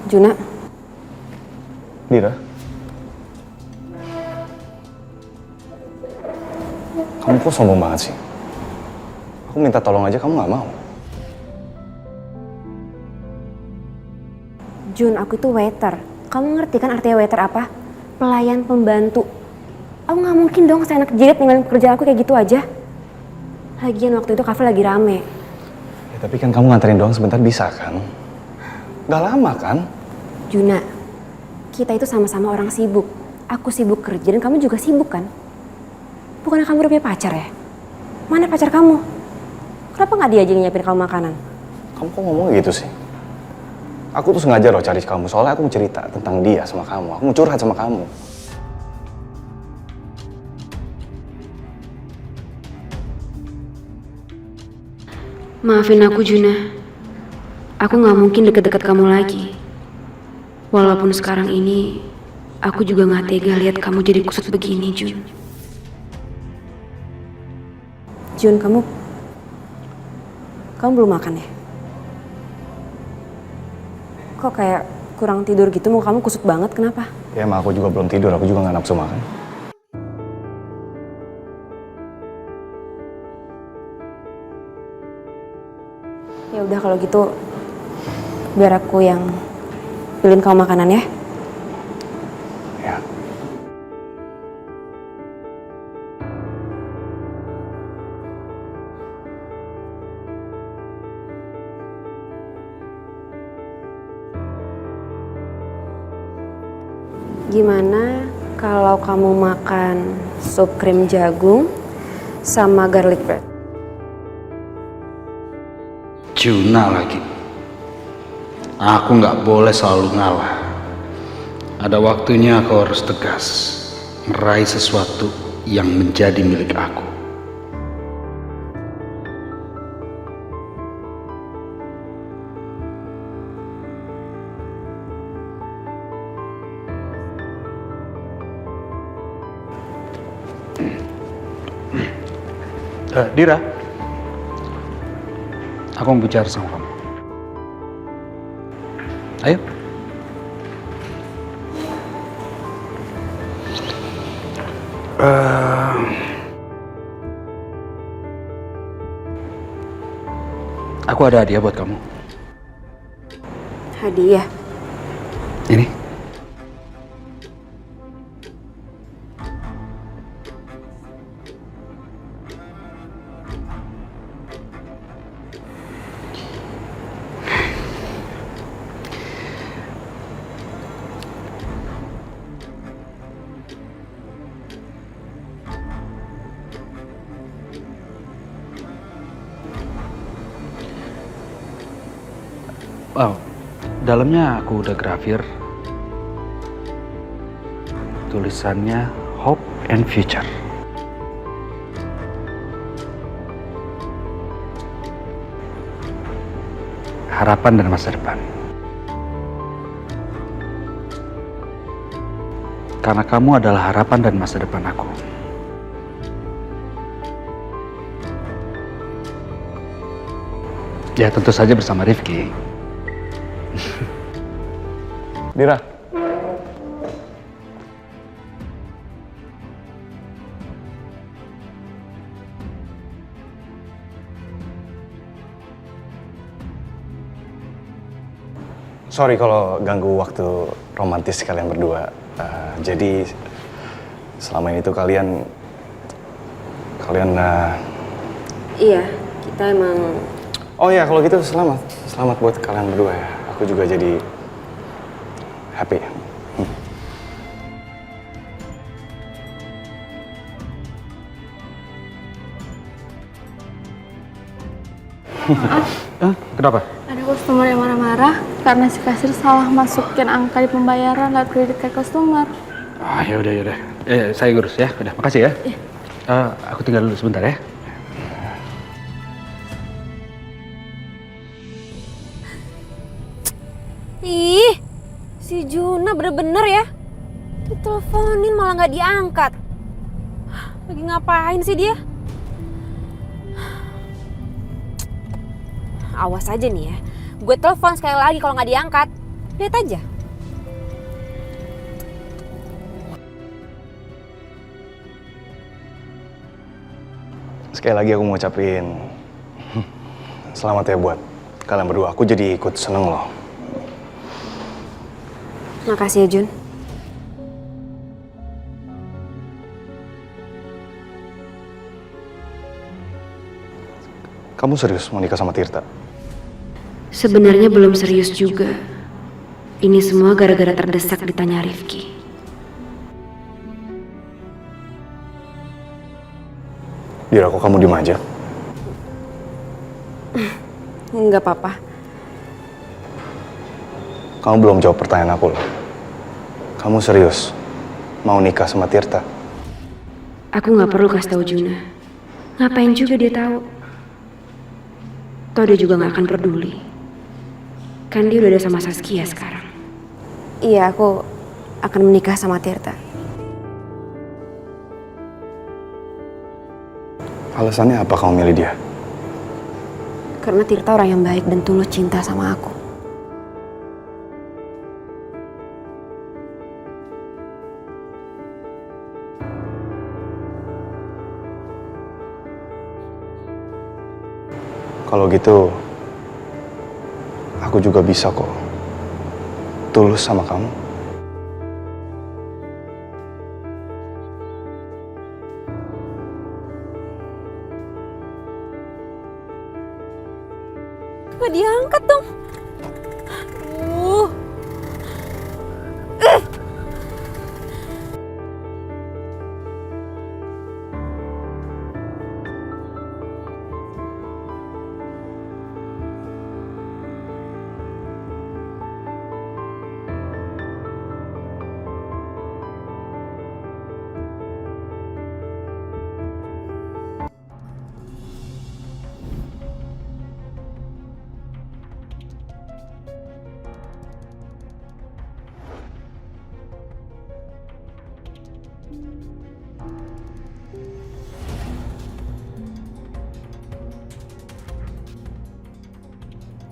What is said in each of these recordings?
Juna. Dira. Kamu kok sombong banget sih? Aku minta tolong aja kamu gak mau. Jun, aku itu waiter. Kamu ngerti kan artinya waiter apa? Pelayan pembantu. Aku gak mungkin dong seenak jirit ninggalin pekerjaan aku kayak gitu aja. Lagian waktu itu kafe lagi rame. Ya, tapi kan kamu nganterin doang sebentar bisa kan? Gak lama kan? Juna, kita itu sama-sama orang sibuk. Aku sibuk kerja dan kamu juga sibuk kan? Bukannya kamu udah punya pacar ya? Mana pacar kamu? Kenapa gak dia aja yang nyiapin kamu makanan? Kamu kok ngomong gitu sih? Aku tuh sengaja loh cari kamu, soalnya aku mau cerita tentang dia sama kamu. Aku mau curhat sama kamu. Maafin aku Juna. Aku gak mungkin deket-deket kamu lagi. Walaupun sekarang ini aku juga gak tega lihat kamu jadi kusut begini, Jun. Jun, kamu belum makan ya? Kok kayak kurang tidur gitu, mau kamu kusut banget, kenapa? Ya emang aku juga belum tidur, aku juga gak nafsu makan. Ya udah kalau gitu, biar aku yang pilihin kamu makanan ya. Ya. Gimana kalau kamu makan sup krim jagung sama garlic bread? Juna lagi. Aku nggak boleh selalu ngalah. Ada waktunya aku harus tegas, meraih sesuatu yang menjadi milik aku. Dira, aku mau bicara sama kamu. Ayo. Aku ada hadiah buat kamu. Hadiah? Ini. Wow, dalamnya aku udah grafir. Tulisannya Hope and Future. Harapan dan masa depan. Karena kamu adalah harapan dan masa depan aku. Ya tentu saja bersama Rifki. Dira. Sorry kalau ganggu waktu romantis kalian berdua. Jadi selama ini tuh kalian Iya, kita emang... Oh ya, kalau gitu selamat buat kalian berdua ya. Aku juga jadi happy. Maaf. Kenapa? Ada customer yang marah-marah karena si kasir salah masukin angka di pembayaran lewat kredit card customer. Ya udah. Saya urus ya. Udah, makasih ya. Aku tinggal dulu sebentar ya. Ih, si Juna bener-bener ya. Diteleponin malah nggak diangkat. Lagi ngapain sih dia? Awas aja nih ya. Gue telepon sekali lagi kalau nggak diangkat. Lihat aja. Sekali lagi aku mau ucapin selamat ya buat kalian berdua. Aku jadi ikut seneng loh. Makasih ya, Jun. Kamu serius mau nikah sama Tirta? Sebenarnya belum serius juga. Ini semua gara-gara terdesak ditanya Rifki. Biar aku kamu diem aja. Nggak apa-apa. Kamu belum jawab pertanyaan aku loh. Kamu serius mau nikah sama Tirta? Aku nggak perlu kasih tahu Juna. Ngapain juga dia tahu? Toh dia juga nggak akan peduli. Kan dia udah ada sama Saskia sekarang. Iya, aku akan menikah sama Tirta. Alasannya apa kamu milih dia? Karena Tirta orang yang baik dan tulus cinta sama aku. Kalau gitu, aku juga bisa kok tulus sama kamu. Nggak diangkat dong.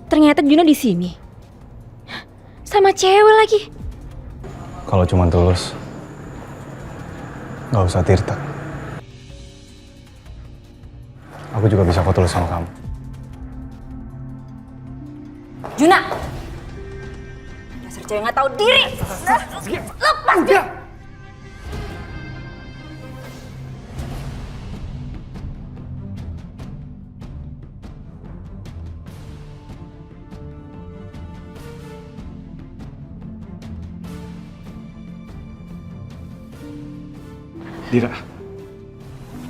Ternyata Juna di sini. Sama cewek lagi. Kalau cuma tulus, nggak usah Tirta. Aku juga bisa kok tulus sama kamu. Juna! Dasar cewek nggak tahu diri. Lepas dia!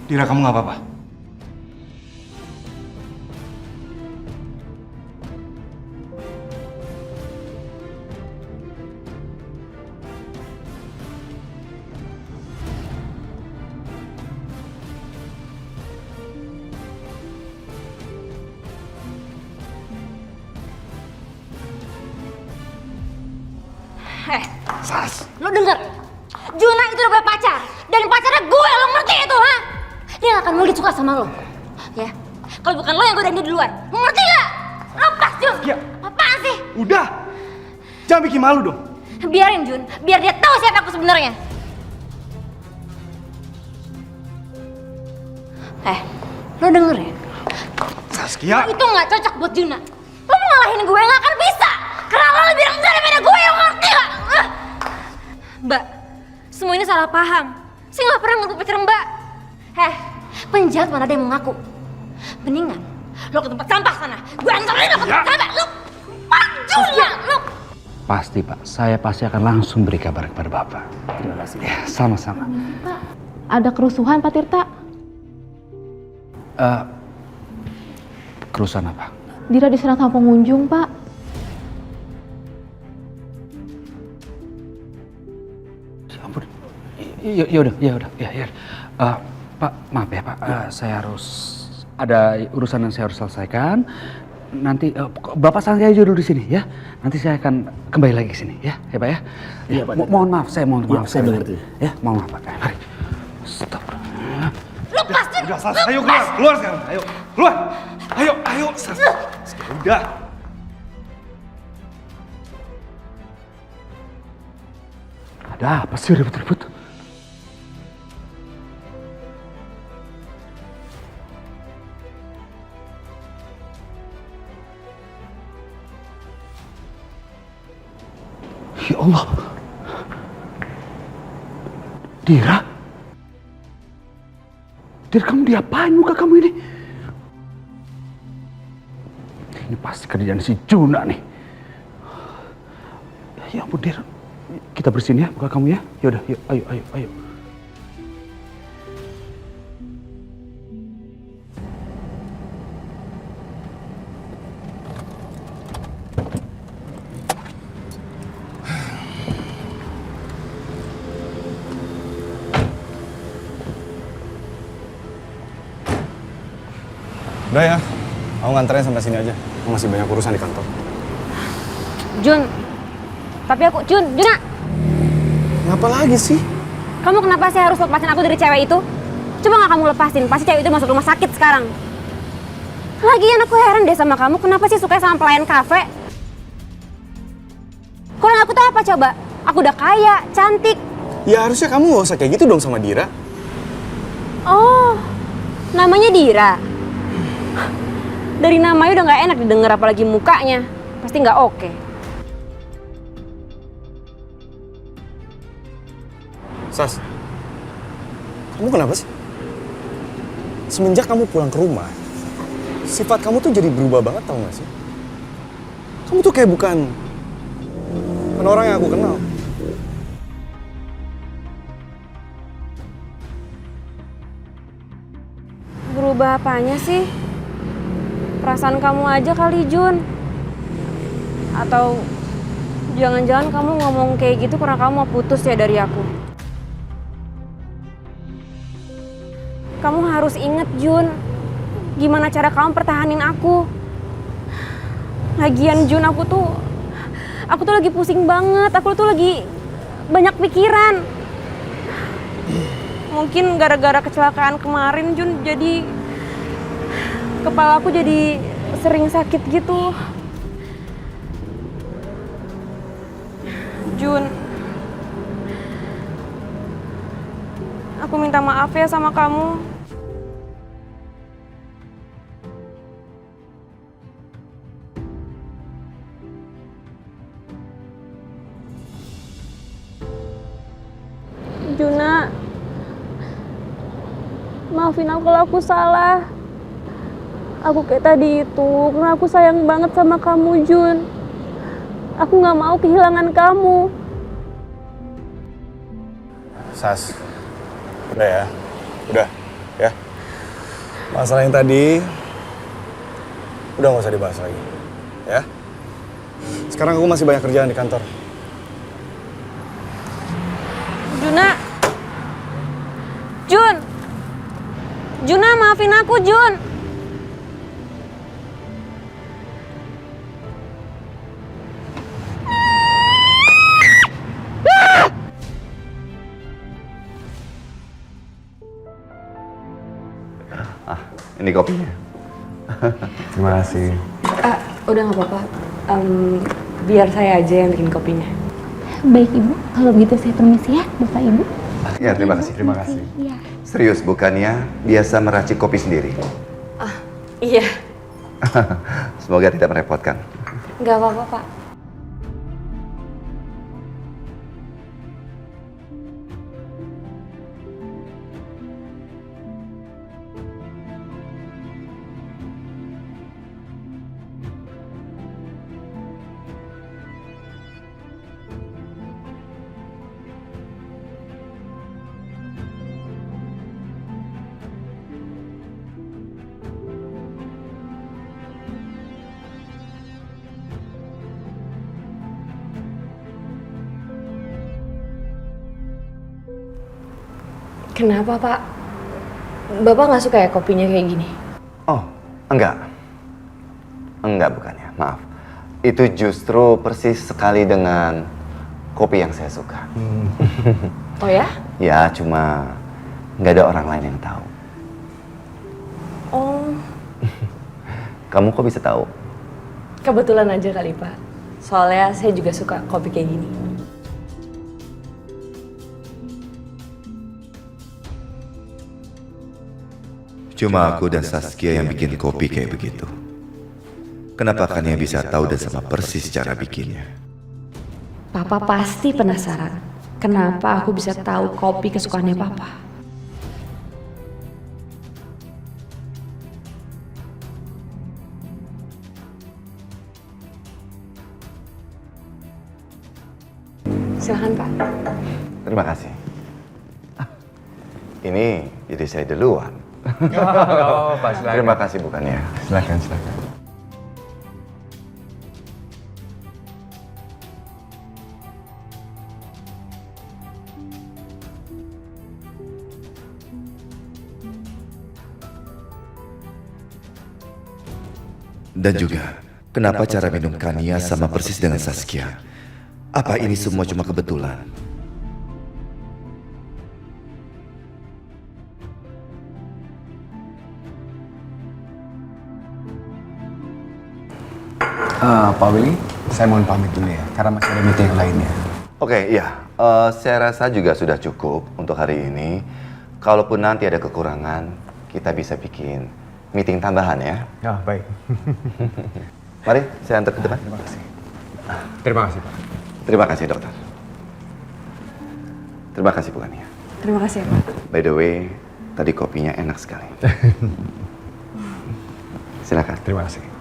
Dira kamu nggak apa-apa? Lo denger? Juna itu udah punya pacar. Dan pacarnya gue, lo ngerti itu, ha? Dia gak akan mungkin suka sama lo. Ya? Kalau bukan lo yang godain dia duluan. Lo ngerti gak? Lepas, Jun! Ya. Apaan sih? Udah! Jangan bikin malu dong. Biarin, Jun. Biar dia tahu siapa aku sebenarnya. Lo denger ya? Saskia! Lo itu gak cocok buat Juna. Lo mau ngalahin gue gak akan bisa. Karena lo lebih rendah daripada gue, lo ngerti gak? Mbak, semua ini salah paham. Saya gak pernah ngerebut pacar Mbak. Penjahat mana ada yang mengaku. Mendingan lo ke tempat sampah sana. Gue anterin lo ke tempat sampah. Lo Juna, lo. Pasti Pak, saya pasti akan langsung beri kabar kepada Bapak. Terima kasih. Ya, sama-sama. Pak, ada kerusuhan Pak Tirta. Kerusuhan apa? Dira diserang sama pengunjung Pak. Ya ampun. Ya udah. Pak, maaf ya Pak, saya harus ada urusan yang saya harus selesaikan. Nanti Bapak santai aja dulu di sini ya. Nanti saya akan kembali lagi ke sini ya, Pak ya. Iya, Pak. Mohon maaf, saya mohon maaf. saya mengerti. Ya, mohon maaf Pak. Mari. Stop. Lepas, Jun. Udah, Sas, ayo keluar sekarang. Ayo, keluar. Ayo, Sas. Udah. Ada apa sih ribut-ribut? Ya Allah. Dira? Dira, kamu diapain muka kamu ini? Ini pasti kerjaan si Juna nih. Ya ampun Dira. Kita bersihin ya muka kamu ya. Yaudah, yuk, ayo. Udah ya, aku nganterin sampai sini aja. Aku masih banyak urusan di kantor. Jun, Juna! Kenapa lagi sih? Kamu kenapa sih harus lepasin aku dari cewek itu? Coba nggak kamu lepasin, pasti cewek itu masuk rumah sakit sekarang. Lagian aku heran deh sama kamu, kenapa sih suka sama pelayan kafe? Kurang aku tuh apa coba? Aku udah kaya, cantik. Ya harusnya kamu gak usah kayak gitu dong sama Dira. Oh, namanya Dira. Dari namanya udah nggak enak didengar, apalagi mukanya. Pasti nggak oke. Sas, kamu kenapa sih? Semenjak kamu pulang ke rumah, sifat kamu tuh jadi berubah banget, tau gak sih? Kamu tuh kayak bukan orang yang aku kenal. Berubah apanya sih? Perasaan kamu aja kali, Jun. Atau jangan-jangan kamu ngomong kayak gitu karena kamu mau putus ya dari aku. Kamu harus inget, Jun, gimana cara kamu pertahanin aku. Lagian, Jun, aku tuh lagi pusing banget. Aku tuh lagi banyak pikiran. Mungkin gara-gara kecelakaan kemarin, Jun, jadi kepala aku jadi sering sakit gitu. Jun, aku minta maaf ya sama kamu. Juna, maafin aku kalau aku salah. Aku kayak tadi itu karena aku sayang banget sama kamu, Jun. Aku gak mau kehilangan kamu. Sas, udah ya, udah ya. Masalah yang tadi udah gak usah dibahas lagi, ya. Sekarang aku masih banyak kerjaan di kantor. Juna, maafin aku, Jun. Ini kopinya. Terima kasih. Udah nggak apa-apa. Biar saya aja yang bikin kopinya. Baik Ibu, kalau begitu saya permisi ya Bapak Ibu. Ya, terima kasih. Terima kasih. Iya. Serius, bukannya biasa meracik kopi sendiri? Iya. Semoga tidak merepotkan. Nggak apa-apa, Pak. Kenapa, Pak? Bapak nggak suka ya kopinya kayak gini? Oh, enggak. Enggak, bukannya. Maaf. Itu justru persis sekali dengan kopi yang saya suka. Oh ya? Ya, cuma nggak ada orang lain yang tahu. Oh, Kamu kok bisa tahu? kebetulan aja kali, Pak. Soalnya saya juga suka kopi kayak gini. Cuma aku dan Saskia yang bikin kopi kayak begitu. Kenapa Kania bisa tahu dan sama persis cara bikinnya? Papa pasti penasaran. Kenapa aku bisa tahu kopi kesukaannya Papa? Silakan Pak. Terima kasih. Ini jadi saya duluan. Terima kasih bukannya. Silakan, silakan. Dan juga, kenapa cara minum Kania sama persis dengan Saskia? Apa ini semua cuma kebetulan? Pak Willy, saya mohon pamit dulu ya, karena masih ada meeting yang lainnya. Oke, iya. Saya rasa juga sudah cukup untuk hari ini. Kalaupun nanti ada kekurangan, kita bisa bikin meeting tambahan ya. Ya, baik. Mari, saya antar ke depan. Terima kasih. Terima kasih, Pak. Terima kasih, dokter. Terima kasih, bukannya. Terima kasih ya Pak. By the way, tadi kopinya enak sekali. Silakan. Terima kasih.